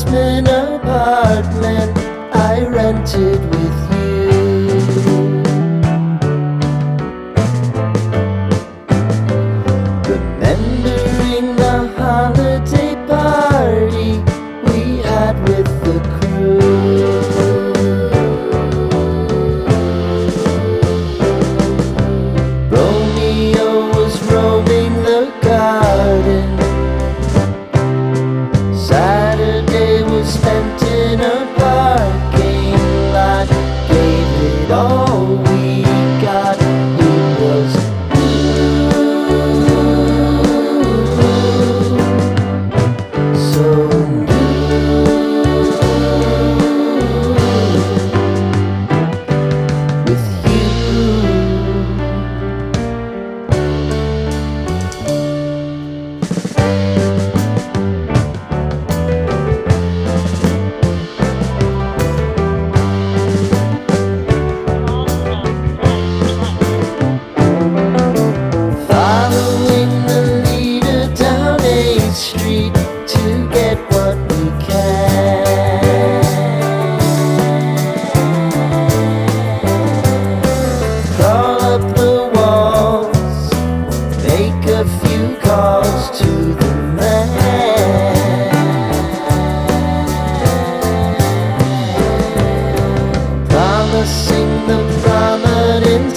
basement apartment I rented with you. Remembering the holiday party we had with the crew. Romeo was roaming the garden. Saturday was spent in a parking lot. Gave it all we got. It was so with you. Following the leader down 8th Street to get what we can. Crawl up the walls, make a few calls to the man. Promising the prominent